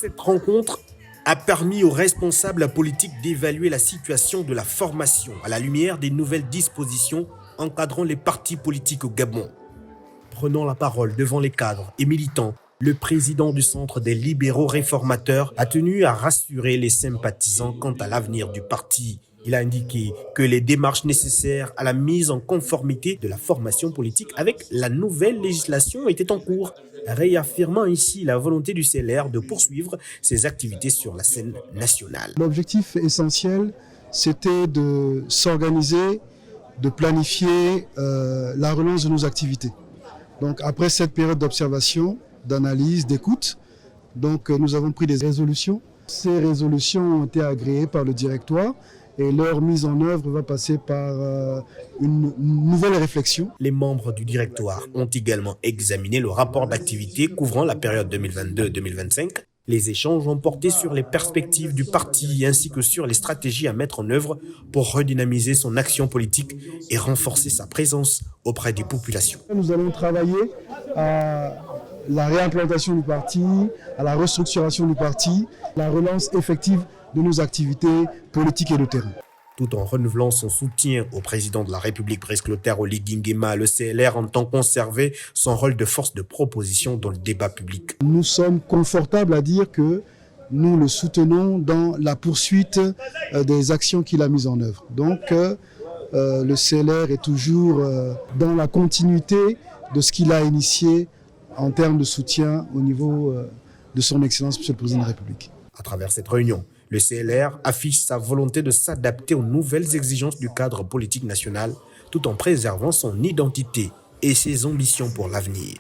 Cette rencontre a permis aux responsables politiques d'évaluer la situation de la formation à la lumière des nouvelles dispositions encadrant les partis politiques au Gabon. Prenant la parole devant les cadres et militants, le président du Centre des libéraux réformateurs a tenu à rassurer les sympathisants quant à l'avenir du parti. Il a indiqué que les démarches nécessaires à la mise en conformité de la formation politique avec la nouvelle législation étaient en cours, réaffirmant ainsi la volonté du CLR de poursuivre ses activités sur la scène nationale. L'objectif essentiel, c'était de s'organiser, de planifier la relance de nos activités. Donc après cette période d'observation, d'analyse, d'écoute, nous avons pris des résolutions. Ces résolutions ont été agréées par le directoire et leur mise en œuvre va passer par une nouvelle réflexion. Les membres du directoire ont également examiné le rapport d'activité couvrant la période 2022-2025. Les échanges ont porté sur les perspectives du parti ainsi que sur les stratégies à mettre en œuvre pour redynamiser son action politique et renforcer sa présence auprès des populations. Nous allons travailler à la réimplantation du parti, à la restructuration du parti, la relance effective de nos activités politiques et de terrain. Tout en renouvelant son soutien au président de la République, Brice Clotaire Oligui Nguema, le CLR entend conserver son rôle de force de proposition dans le débat public. Nous sommes confortables à dire que nous le soutenons dans la poursuite des actions qu'il a mises en œuvre. Donc le CLR est toujours dans la continuité de ce qu'il a initié en termes de soutien au niveau de son Excellence, Monsieur le Président de la République. À travers cette réunion, le CLR affiche sa volonté de s'adapter aux nouvelles exigences du cadre politique national tout en préservant son identité et ses ambitions pour l'avenir.